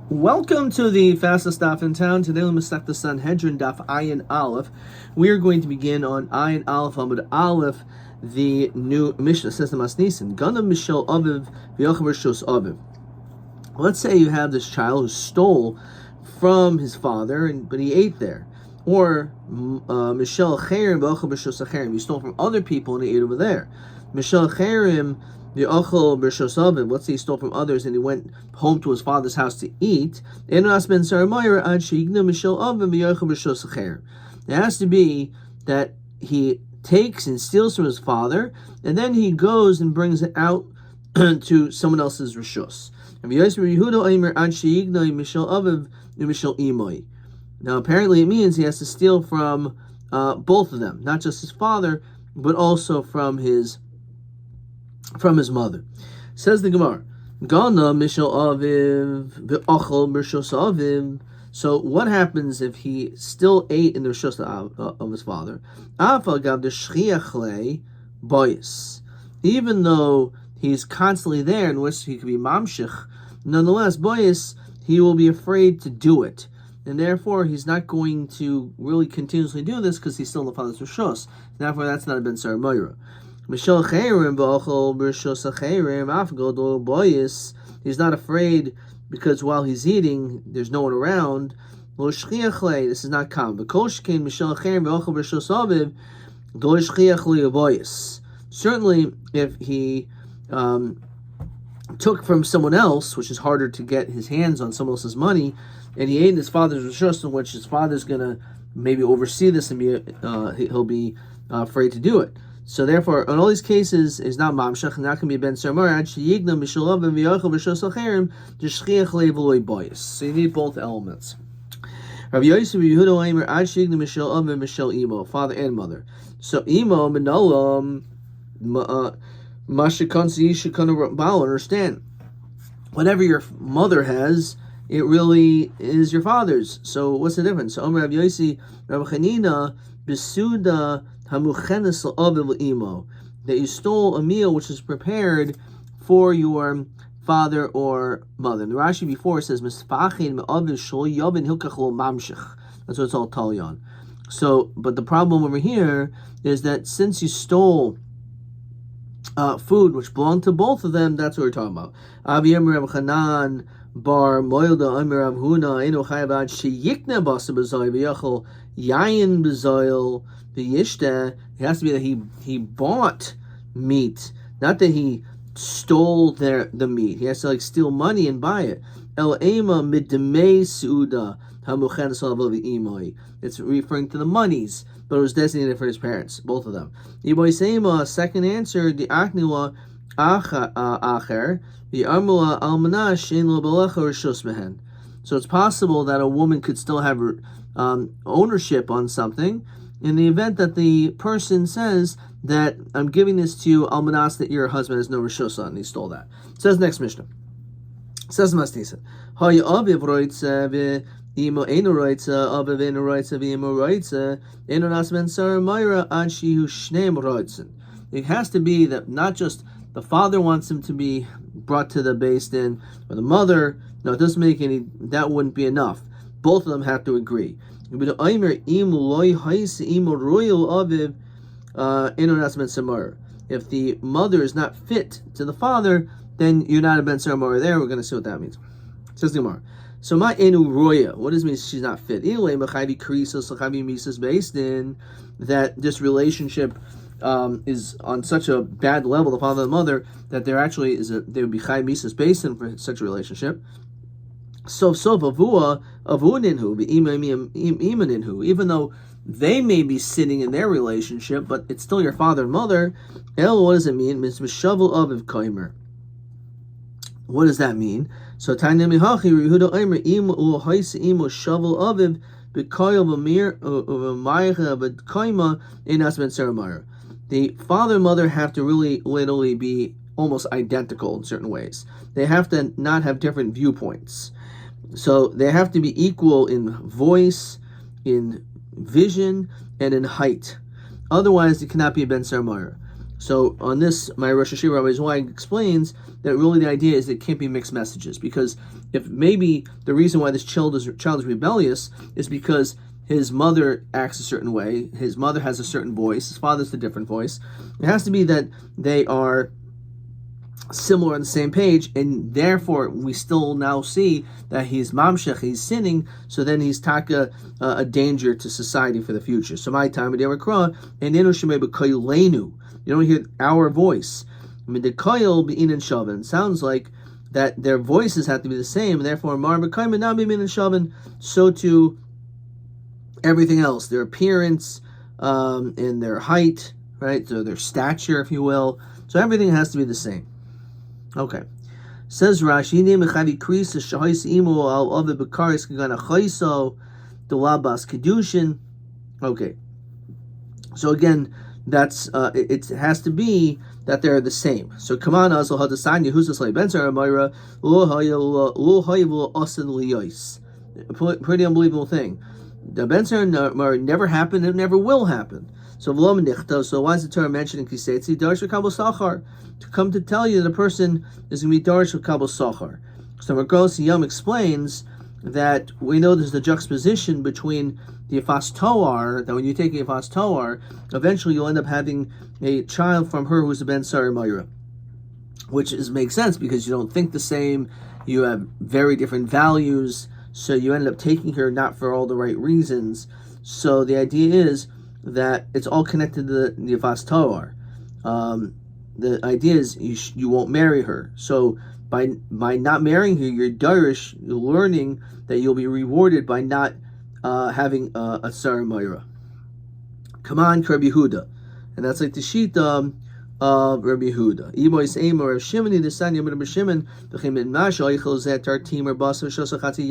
Welcome to the fastest daf in town. Today we'll start the Sanhedrin daf Ayin Aleph. We are going to begin on Ayin Aleph Amud Aleph, the new Mishnah. Says the Masnisin, Gana Mishel Aviv v'Yochav Rishos Aviv. Let's say you have this child who stole from his father, but he ate there. Or Mishel Cherim v'Yochav Rishos Cherim. You stole from other people and he ate over there. Mishel Cherim let's say he stole from others and he went home to his father's house to eat. It has to be that he takes and steals from his father, and then he goes and brings it out to someone else's rishus. Now apparently it means he has to steal from both of them, not just his father, but also from his mother. Says the Gemara, Gana Mishal Aviv v'Achol B'Rishos Aviv. So what happens if he still ate in the rishos of his father? Even though he's constantly there, in which he could be mamshich, nonetheless, boyis, he will be afraid to do it, and therefore he's not going to really continuously do this because he's still in the father's rishos. Therefore, that's not a ben sar moira. He's not afraid because while he's eating, there's no one around. This is not common. Certainly, if he took from someone else, which is harder to get his hands on someone else's money, and he ate in his father's rishos, in which his father's going to maybe oversee this and he'll be afraid to do it. So therefore, in all these cases, is not mamshach, not going to be ben sarmar. So you need both elements. Father and mother. So imo menolam mashikansi shikana. Understand, whatever your mother has, it really is your father's. So what's the difference? So Rav Yosi, Rav Chanina, Besuda. That you stole a meal which is prepared for your father or mother. And the Rashi before says, that's what it's all talyon. So, but the problem over here is that since you stole food which belonged to both of them, that's what we're talking about. Bar Moilda Amir Avhuna Eno Chayavad Sheyikna Basa Bazoy V'Yachol Yayin Bazoil V'Yishta. It has to be that he bought meat, not that he stole the meat. He has to steal money and buy it. El Ema Midmei Suda Hamuchen Salva V'Imoi. It's referring to the monies, but it was designated for his parents, both of them. Iboy Sema, second answer, the Akniwa Acher. So it's possible that a woman could still have ownership on something in the event that the person says that I'm giving this to you, almanas, that your husband has no rishos on, and he stole that. It says next Mishnah. It says Masnisa. It has to be that not just the father wants him to be brought to the Beis Din, or the mother. No, it doesn't make any. That wouldn't be enough. Both of them have to agree. If the mother is not fit to the father, then you're not a ben sarmar there. We're going to see what that means. Says the Gemara. So my enu roya. What does it mean she's not fit? That this relationship is on such a bad level, the father and the mother, that there actually is there would be chai misas basin for such a relationship. Even though they may be sitting in their relationship, but it's still your father and mother. What does it mean? What does that mean? So the father and mother have to really literally be almost identical in certain ways. They have to not have different viewpoints. So they have to be equal in voice, in vision, and in height. Otherwise, it cannot be a ben sarmar. So on this, my Rosh Hashiva Rabbi Zweig explains that really the idea is it can't be mixed messages, because if maybe the reason why this child is rebellious is because his mother acts a certain way, his mother has a certain voice, his father's a different voice. It has to be that they are similar on the same page, and therefore we still now see that he's mamshech, he's sinning, so then he's taka a danger to society for the future. So my time, and you don't hear our voice. I mean, the koil bein and shavan sounds like that their voices have to be the same, and therefore mar b'kayim not bein and shavan. So too everything else, their appearance, and their height, right? So their stature, if you will. So everything has to be the same. Okay. Says Rashi, "Mechavi krisa shahis imo al ovid bekaris kagana chayso delabas kedushin." Okay. So again, that's it has to be that they're the same. So come on, also hadasanya who's this like Ben Sarah Myra lo hayvul asan liyos. Pretty unbelievable thing. The Ben Sarah never happened, it never will happen. So why is the Torah mentioning Kisetzi? Darish v'kabel sachar, to come to tell you that a person is going to be Darish v'kabel sachar. So Merkos Yom explains that we know there's the juxtaposition between the Yafas Toar, that when you take a Yafas Toar, eventually you'll end up having a child from her who's a Ben Sarah Myra, which makes sense because you don't think the same, you have very different values, so you end up taking her not for all the right reasons. So the idea is that it's all connected to the Yafas Toar. The idea is you won't marry her. So by not marrying her, you're darish, you're learning that you'll be rewarded by not having a Sarah Myra. Come on, Rabbi Yehuda. And that's like the Shita of Rabbi Yehuda. Ibois Eimer of Shimoni, the son of Rabbi Shimon, the Chimin Mash, Oichel Zetar Timer Basar Shosachati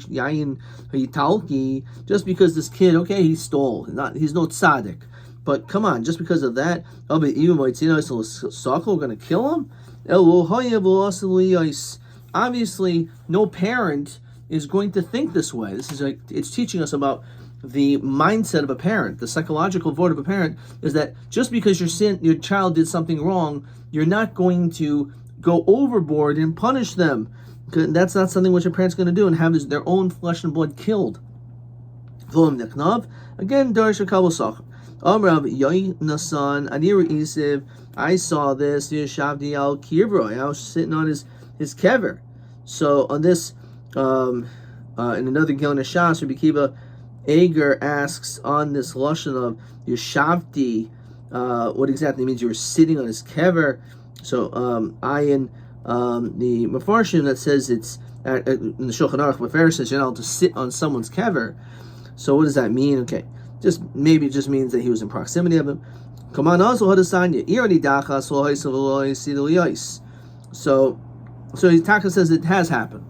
Yain Hitalki, just because this kid, okay, he stole. He's no tzaddik. But come on, just because of that, we're going to kill him? Obviously, no parent is going to think this way. This is like, it's teaching us about the mindset of a parent. The psychological vote of a parent is that just because your child did something wrong, you're not going to go overboard and punish them. That's not something which a parent's going to do and have their own flesh and blood killed. Again, Darish Kabul Sach. Amrav Yoinasan Anir Isiv. I saw this. Yeshavdi al Kirbroi. I was sitting on his kever. So on this, in another Gilna Shas, Rabbi Kiva Ager asks on this lashon of Yeshavti, what exactly means you were sitting on his kever. So ayin the Mefarshim that says it's in the Shulchan Aruch, Mefarshim says you're not allowed to sit on someone's kever. So what does that mean? Okay, maybe it just means that he was in proximity of him. Come on, also hadasanya irani dachas lo ha'isel lo ha'isidu liyos. So his Taka says it has happened.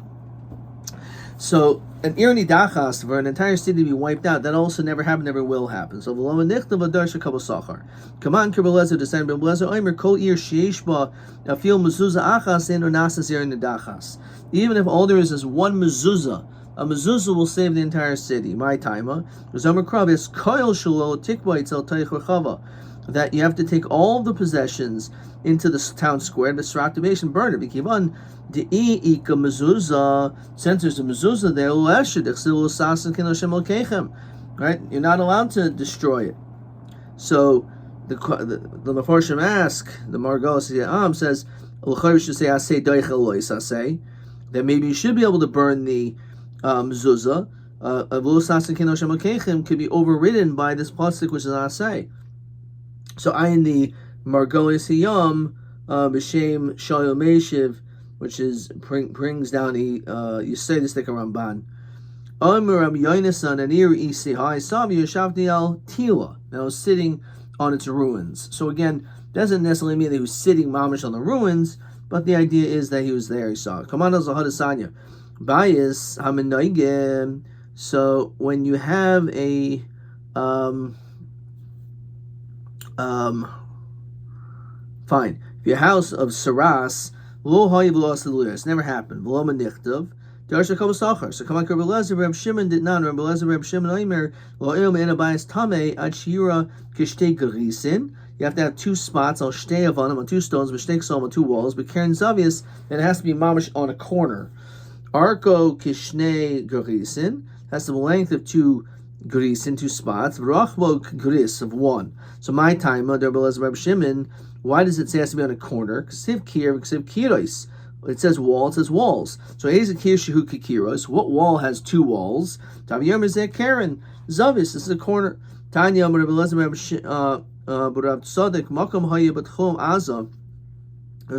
So an irani dachas for an entire city to be wiped out, that also never happened, never will happen. So v'lo nichtav adarsha kabel sachar. Come on, Kerbelezer, descend Kerbelezer, Omer kol ir sheish afil mezuzah achas and onasas irani dachas. Even if all there is one mezuzah, a mezuzah will save the entire city. My timer, Zomer Krav is koil shelo tikva itzel teich rechava, that you have to take all the possessions into the town square, the activation burner. Bikivan the ika mezuzah, since there's a mezuzah there, right? You're not allowed to destroy it. So the Mefarshim ask, the Margos says, that maybe you should be able to burn the mezuzah. Could be overridden by this plastic which is asay. So I in the Margolis Hiyam B'Shem Shayil Meshiv, which is brings down the Yisraelistic Ramban. Omer Rabbi Yonasan Anir Isi Hai Savi Yeshavti Al Tila. And I was sitting on its ruins. So again, doesn't necessarily mean that he was sitting mamish on the ruins, but the idea is that he was there. He saw it. Kaman Zahadasanya Bias Haminoigim. So when you have a fine. If your house of Saras, lo hayiv lo asaluya, it's never happened. V'lo manichtav, darsha kol b'sachar. So come on, Rabbi Lezer, Rabbi Shimon did not. Rabbi Lezer, Rabbi Shimon Omer, lo eom ena bayis tamei ad shira kishtei gerisin. You have to have two spots, I'll stay of on them, on two stones, v'shtei k'som, on two walls, but Karen Zavius, and it has to be mamash on a corner. Arko kishnei garisin, has the length of two grisin, two spots, v'rachbo gris, of one. So my time, Reb Shimon, why does it say it has to be on a corner? Ksiv kir, ksiv kiros. It says wall, it says walls. So what wall has two walls? Karen Zavis, this is a corner. Tanya there's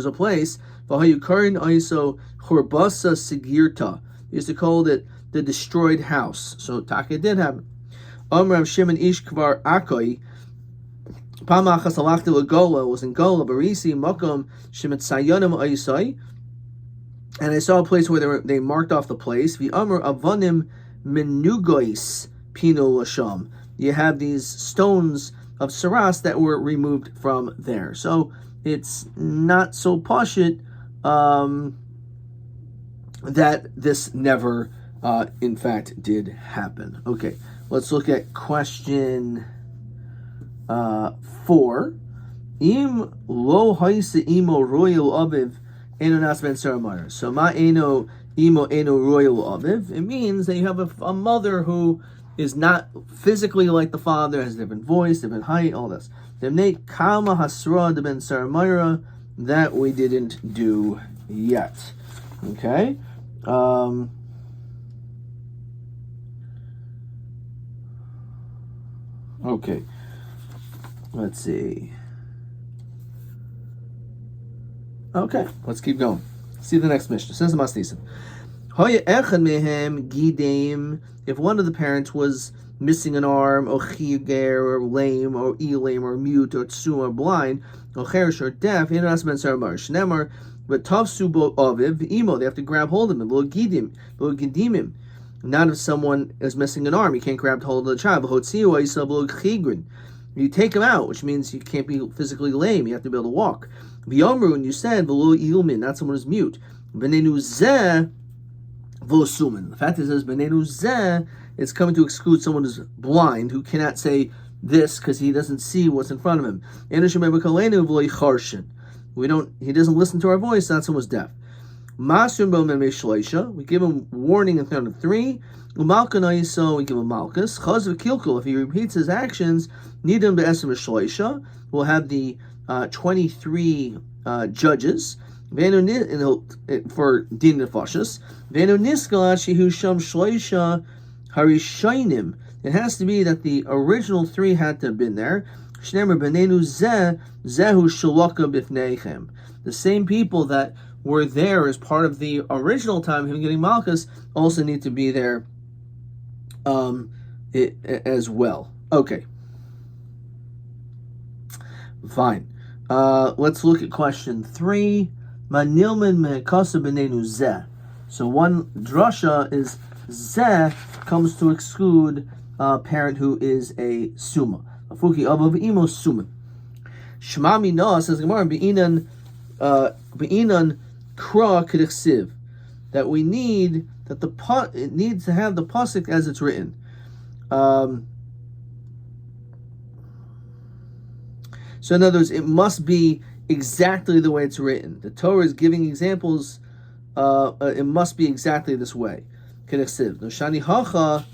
a place they used to call it the destroyed house. So Taka did happen. Shimon Ish Kvar Akoi Pamachas Alachti Lagola was in Gola Barisi Makom Shemit Sayonim Aisai. And I saw a place where they marked off the place. V'amar avanim menugois pino lasham. You have these stones of saras that were removed from there. So it's not so pashut that this never, in fact, did happen. Okay, let's look at question 4. Im lo haisa imo royal aviv. So ma eno imo eno royal aviv. It means that you have a mother who is not physically like the father, has a different voice, different height, all this. Demnei kama hasra de ben saramira, that we didn't do yet. Okay. Okay. Let's see. Okay, let's keep going. See the next Mishnah. Says the Masnisin. If one of the parents was missing an arm, or chiger, or lame, or elam, or mute, or tsum, or blind, or cherish, or deaf, but tafsu aviv imo, they have to grab hold of him. Lo gidimim. Not if someone is missing an arm, you can't grab hold of the child. You take him out, which means you can't be physically lame. You have to be able to walk. V'yomru, and you said v'lo ilmin, not someone who's mute. B'nenu zeh v'lo sumin. The fact is, b'nenu zeh, it's coming to exclude someone who's blind, who cannot say this because he doesn't see what's in front of him. He doesn't listen to our voice, that's someone's deaf. We give him warning in front of 3. We give him malchus. If he repeats his actions, we'll have the 23 judges for din nefashos. It has to be that the original 3 had to have been there. The same people that were there as part of the original time of him getting malchus also need to be there as well. Okay. Fine. Let's look at question 3. Manilman mekasa b'nenu zeh. So one drasha is zeh comes to exclude a parent who is a summa. Afuki avav imo summa. Shema mina, says Gemara, be'inan kra k'dichsiv, that we need that it needs to have the pasuk as it's written. So in other words, it must be exactly the way it's written. The Torah is giving examples. It must be exactly this way. K'dichsiv. No shani hacha.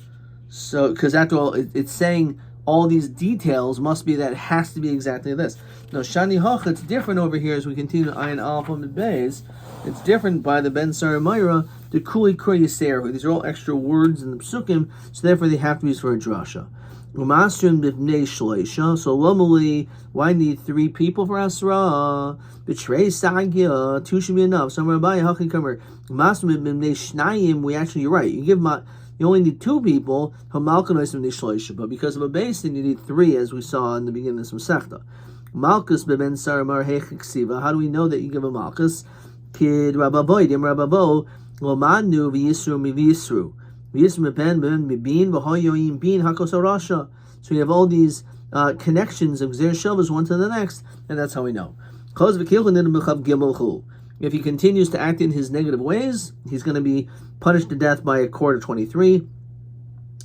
So because after all, it's saying all these details must be that it has to be exactly this. Now, Shani Hach, it's different over here as we continue Ayin Aleph Amud Beis. It's different by the Ben Saramira, the Kuli Kri Yiserahu. These are all extra words in the Psukim, so therefore they have to be used for a drasha. Umasrin B'nei Shleisha. So Lomali, why need 3 people for Asra? Betray Sagya, 2 should be enough. So Rabbi Hachim Kamer. Umasrin B'nei Shnayim, you're right. You only need 2 people, but because of a basin, you need 3, as we saw in the beginning of this Masechta. Malchus beben saramar hechiksiva. How do we know that you give a malchus? Kid rababoidim rababo lomanu v'yisru miv'yisru v'yisru ben mibin v'hoyoyim bin hakosarasha. So you have all these connections of Gzer Shavas one to the next, and that's how we know. If he continues to act in his negative ways, he's going to be punished to death by a cord of 23.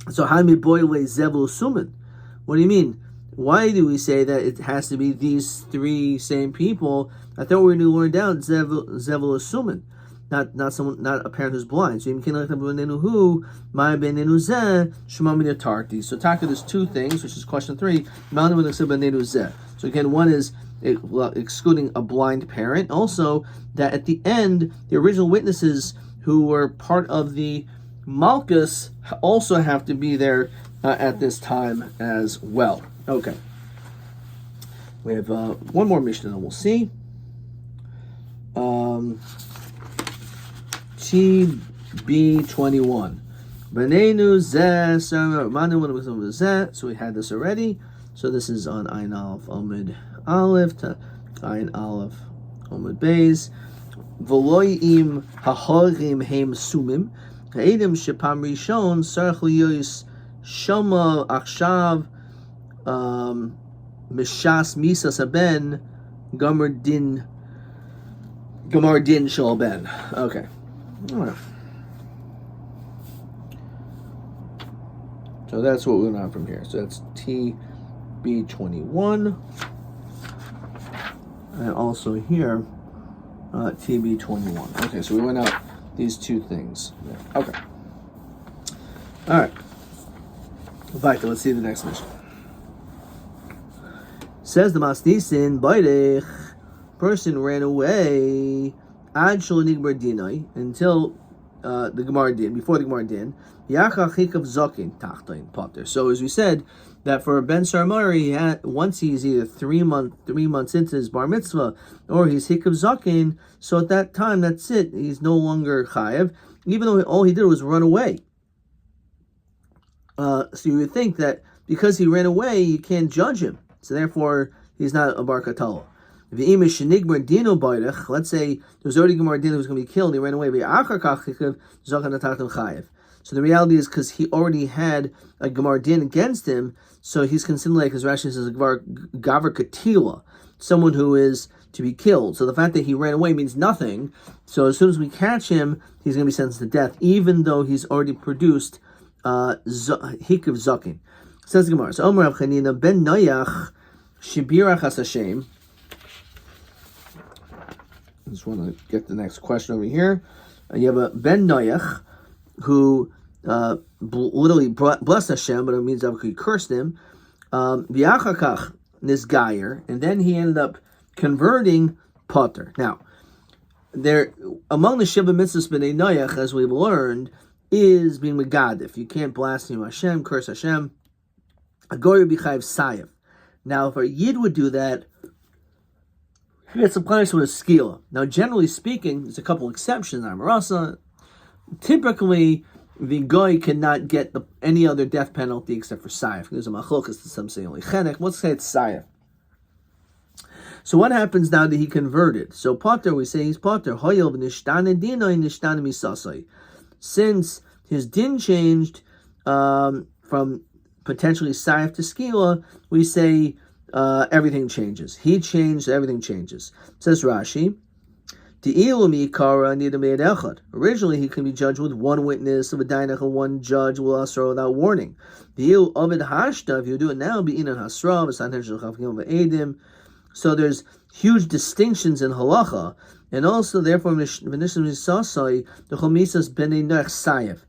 So, what do you mean? Why do we say that it has to be these three same people? I thought we were going to learn down Zevel Asumin, not someone, not a parent who's blind. So So Taka, there's two things, which is question 3. So again, one is excluding a blind parent. Also, that at the end, the original witnesses who were part of the Malchus also have to be there at this time as well. Okay. We have one more Mishnah that we'll see. TB21. So we had this already. So this is on Ayin Aleph Amud Aleph to Ayin Aleph Amud Beis. V'loyim hahorim heim sumim. Ha'edim shepam rishon sarach liyos shama achshav mishas misas haben gamar din shal ben. Okay. All right. So that's what we're on from here. So that's TB21. And also here, TB21. Okay, so we went out these two things. Okay. All right. Vayta, let's see the next mission. Says the Masnisin, Bairich, person ran away ad shel nigmar dinai until the Gemara din, before the Gemara din. Yachach hikav zakin tachtain pater. So as we said, that for Ben Sarmari, once he's either 3 months into his bar mitzvah, or he's hikav zakin, so at that time, that's it. He's no longer chayav, even though all he did was run away. So you would think that because he ran away, you can't judge him. So therefore, he's not a bar katala. Let's say there was already Gemara din who was going to be killed, and he ran away. So the reality is because he already had a Gemara din against him, so he's considered like, as Rashi says, a gavar katila, someone who is to be killed. So the fact that he ran away means nothing. So as soon as we catch him, he's going to be sentenced to death, even though he's already produced hikav zakin. Says the Gemara. So Omer Rav Chanina ben Noyach shibirach hasashem. I just want to get the next question over here. You have a Ben Noyach who literally blessed Hashem, but it means that he cursed him. V'achakach nisgayer, and then he ended up converting Potter. Now, there among the Shiva mitzvahs b'nei Noyach, as we've learned, is being megadif. You can't blaspheme Hashem, curse Hashem. Agoyer b'chayv sayev. Now, if a yid would do that, he gets a punishment with a skila. Now, generally speaking, there's a couple exceptions. Amarasa. Typically, the goy cannot get any other death penalty except for sayef. There's a machlokas, some say only chenek. Let's say it's sayef. So what happens now that he converted? So Potter, we say he's Potter. Hoyel v'nishtane dinoi nishtane misasai. Since his din changed from potentially sayef to skila, we say everything changes. He changed, everything changes. Says Rashi, originally he can be judged with one witness of a dainach and one judge will asra without warning. If you do it now, be inan hasra, so there's huge distinctions in halacha, and also therefore the chomisas b'nei noach sayef.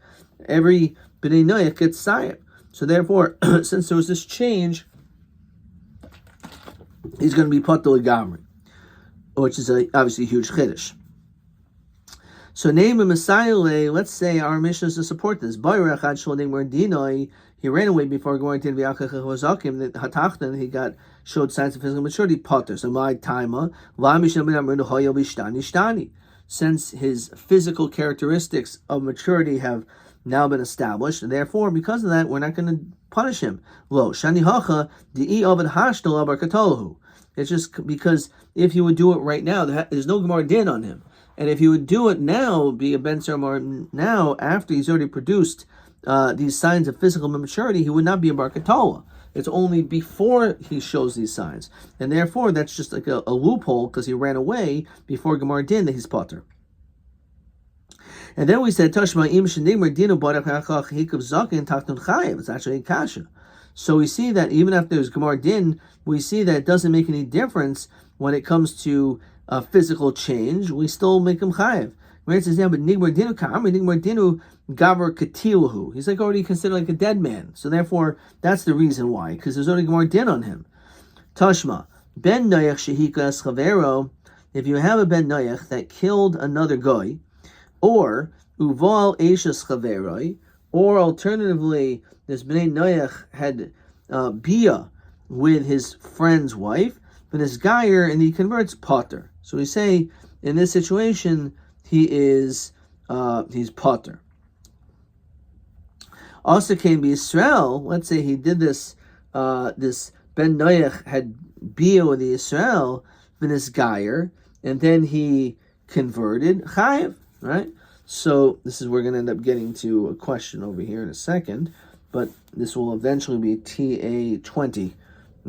Every b'nei noach gets sayef. So therefore, since there was this change, he's going to be patul gamri, which is obviously a huge chiddush. So name a Messiah. Let's say our mission is to support this. He ran away before going to the Hatachtan. He showed signs of physical maturity. Potter. So my timer. Since his physical characteristics of maturity have now been established, and therefore, because of that, we're not going to punish him. It's just because if you would do it right now, there's no Gemara din on him. And if you would do it now, be a Ben Sarmar now, after he's already produced these signs of physical maturity, he would not be a Bar Katola. It's only before he shows these signs. And therefore, that's just like a loophole, because he ran away before Gemara din that he's Potter. And then we said, Tashma im shenigmar dinu barach hachach hikav zaken tachtun chayev. It's actually a kasha. So we see that even after there's Gemar Din, we see that it doesn't make any difference when it comes to physical change. We still make him chayiv. Where it says, yeah, but Nigmar Dinu Ka'amri, Nigmar Dinu Gavar Katilahu. He's like already considered like a dead man. So therefore, that's the reason why, because there's already Gemar Din on him. Tashma, Ben Noyach Shehika Eschavero, if you have a Ben Noyach that killed another guy, or Uval Eishas Chaveroi, or alternatively, this Bnei Noyach had Bia with his friend's wife, but his Geyer, and he converts Potter. So we say, in this situation, he's Potter. Also can be Israel. Let's say he did this. This Ben Noyach had Bia with the Israel, then his Geyer, and then he converted Chayiv. Right. So this is we're going to end up getting to a question over here in a second, but this will eventually be TA20.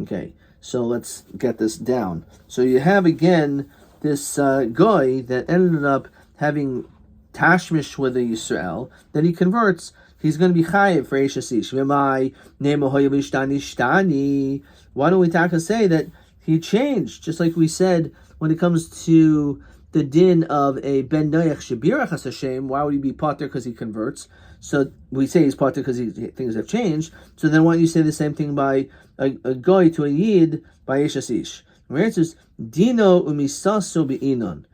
Okay. So let's get this down. So you have again this guy that ended up having tashmish with the Yisrael, then he converts. He's going to be chayiv for Eishes Ish. Why don't we say that he changed? Just like we said when it comes to the din of a ben noyach shebirach has Hashem, why would he be potter? Because he converts. So we say he's potter because things have changed. So then why don't you say the same thing by a goy to a yid by Eishes Ish? Where it says dino umisaso be'inon.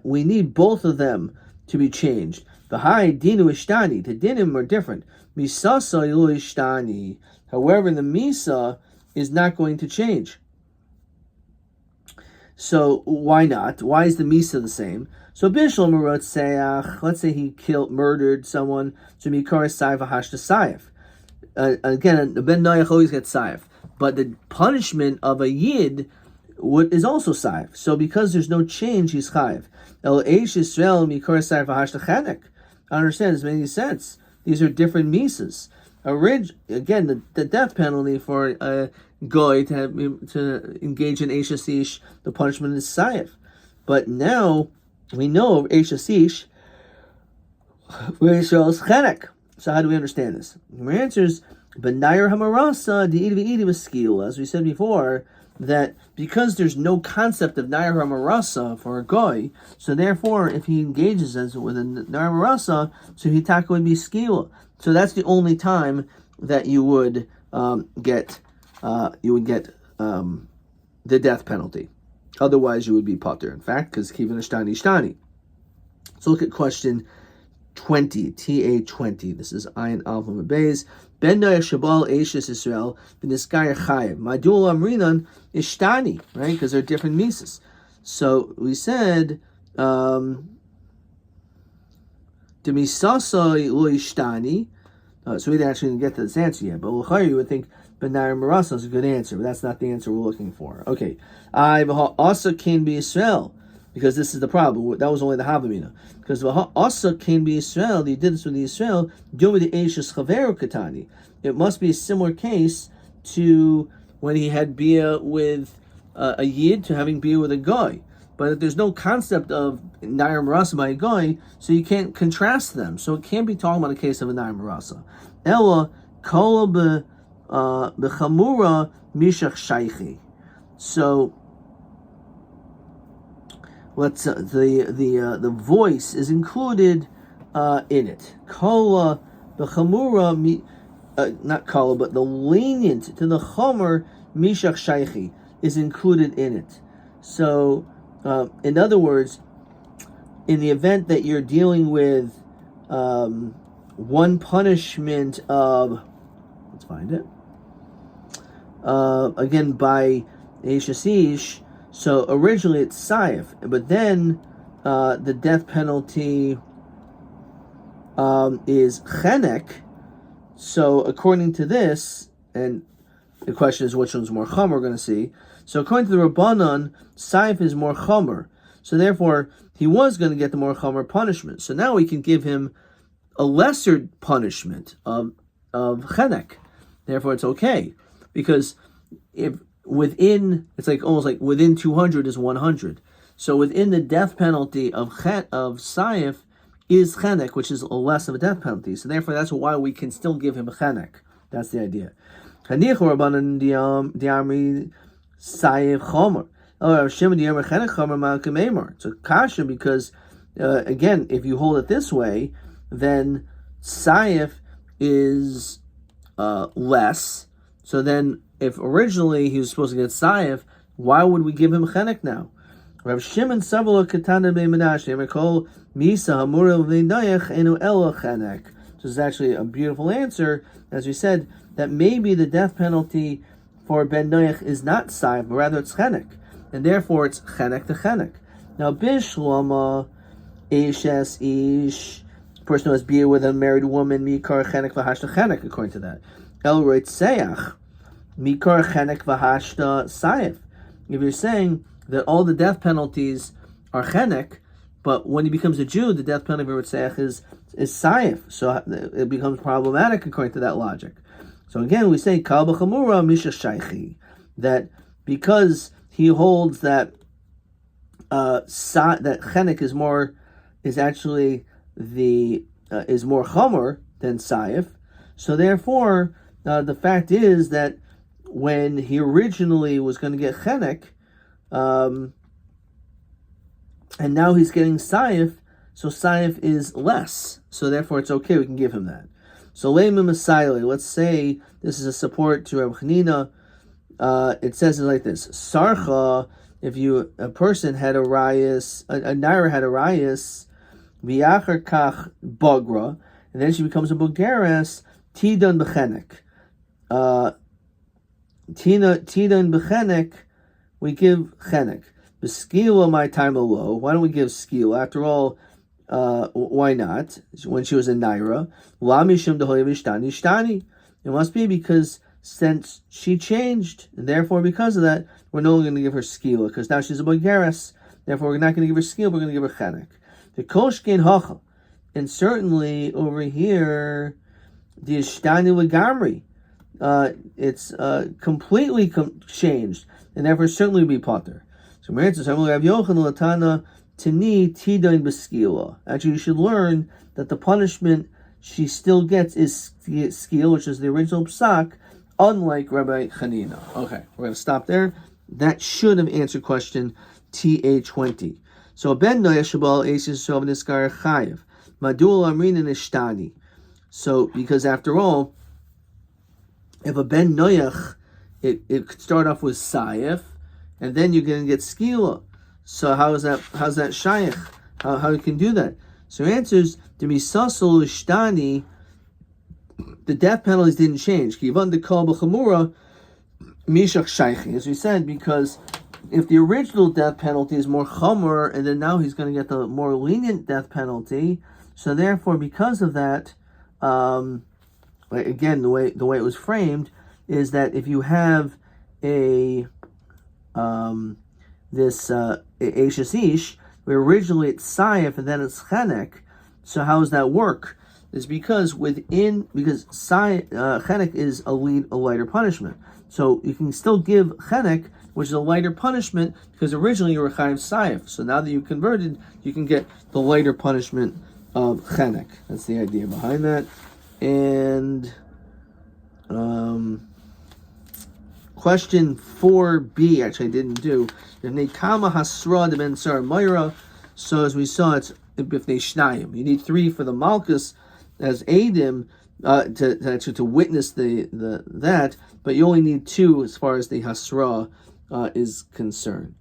We need both of them to be changed. V'hai dinu ishtani. The dinim are different. Misasa ilu ishtani. However, the misa is not going to change. So why not? Why is the misa the same? So bishlam marotzeach. Let's say he murdered someone. So mikar saif v'hashta saif. Again, the ben noyach always gets saif, but the punishment of a yid is also saif. So because there's no change, he's chayiv. El eish Yisrael mikor saif v'hashta chenek. I understand, this makes sense. These are different misas. Again, the death penalty for a goy to engage in Eishes Ish, the punishment is saif. But now we know of Eishes Ish, where Yisrael's chenek. So how do we understand this? The answer is B'nair hamarasa di'id v'idi v'skil. As we said before, that because there's no concept of Nair HaMarasa for a goy, so therefore if he engages with a Nair HaMarasa, so Hitaka would be skila. So that's the only time that you would get the death penalty. Otherwise you would be potter. In fact, because Kivan Ishtani. So look at question 20, TA20. This is Ayin Alpha Beis. Ben Noyach Shabal Eishes Israel B'Niskaya Chayev. Madul Amrinan Ishtani, right? Because they're different misas. So we said Demisasa Lu Ishtani. So we didn't actually get to this answer yet. But you would think Benair Marasa is a good answer, but that's not the answer we're looking for. Okay. I also can be Israel. Because this is the problem. That was only the Havamina. Because also can be Israel. They did this with the Israel. Doing with the Eishes Chaveru Katani. It must be a similar case to when he had Bia with a Yid to having Bia with a Goy. But there's no concept of Nair Marasa by a Goy, so you can't contrast them. So it can't be talking about a case of a Nair Marasa. Ella Kola Bechamura Mishach Shaichi. So the voice is included in it. Kola b'chamura, not kola, but the lenient to the chomer mishach shaychi is included in it. So, in other words, in the event that you're dealing with one punishment of, let's find it, again by Eishes Ish. So originally it's saif, but then the death penalty is chenek. So according to this, and the question is which one's more chomer, we're going to see. So according to the Rabbanon, saif is more chomer. So therefore, he was going to get the more chomer punishment. So now we can give him a lesser punishment of chenek. Therefore, it's okay. Because it's like almost like within 200 is 100. So within the death penalty of saif is chenek, which is less of a death penalty. So therefore, that's why we can still give him a chenek. That's the idea. Hanichu Rabbanan diamri sayif chomer. Oh, Shimon diamri chenek chomer malkim emor. It's a kasha because, again, if you hold it this way, then sayif is less. So then, if originally he was supposed to get sayif, why would we give him chenek now? Rav Shimon Savolo Katana Be'Menash Recall Misa Hamura V'Nayach Enu Elo Chenek. This is actually a beautiful answer, as we said, that maybe the death penalty for Ben Noach is not sayif, but rather it's chenek, and therefore it's chenek to chenek. Now Bishlama Eshes Ish, person who has beer with a married woman, Mikar Chenek V'Hashta Chenek, according to that. El Reitzeach Mikar Chenek V'Hashta Sayif. If you're saying that all the death penalties are chenek, but when he becomes a Jew, the death penalty for Ritzach is sayif. So it becomes problematic according to that logic. So again, we say Kal B'Chamura Misha Shaychi, that because he holds that that chenek is more chomer than sayif. So therefore, the fact is that when he originally was going to get chenek, and now he's getting sayif, so sayif is less, so therefore it's okay, we can give him that. So let's say this is a support to Reb Chanina. It says it like this: Sarcha, if a person had a rayas, a naira had a rayas, v'achar kach bagra, and then she becomes a bogeres, tidan b'chenek. Tidan b'chenek, we give chenek. B'skila my time low. Why don't we give skila? After all, why not? When she was a naira, la mishum dehoy v'shtani shtani. It must be because since she changed, and therefore because of that, we're no longer going to give her skila, because now she's a bogeres. Therefore, we're not going to give her skila. We're going to give her chenek. The koshkein hacha, and certainly over here, the ishtani legamri. It's completely changed, and therefore certainly be potter. So my answer is Rav Yochanan Latana Tini Tidain Beskila. Actually, you should learn that the punishment she still gets is skil, which is the original psak, unlike Rabbi Chanina. Okay, we're going to stop there. That should have answered question TA20. So Ben Noyashabal Asis Sovniskar Chayev Madul Amrin and Ishtani. So because after all, if a Ben Noyach, it could start off with sayif, and then you're going to get skila. So how's that shaykh? How you can do that? So answers the misasol ishtani. The death penalties didn't change. Kivan de kol b'chamura mishach shaykhi, as we said, because if the original death penalty is more chomer, and then now he's going to get the more lenient death penalty, so therefore because of that, again, the way it was framed is that if you have a Eishes Ish, where originally it's sayif and then it's chenek, so how does that work? It's because chenek is a lighter punishment. So you can still give chenek, which is a lighter punishment, because originally you were chayiv sayif. So now that you converted, you can get the lighter punishment of chenek. That's the idea behind that. And question 4b, actually I didn't do. So as we saw, it's bifnei shnayim. You need 3 for the malchus as aidim to witness that, but you only need 2 as far as the hasra is concerned.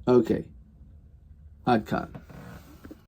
Okay, Ad kan.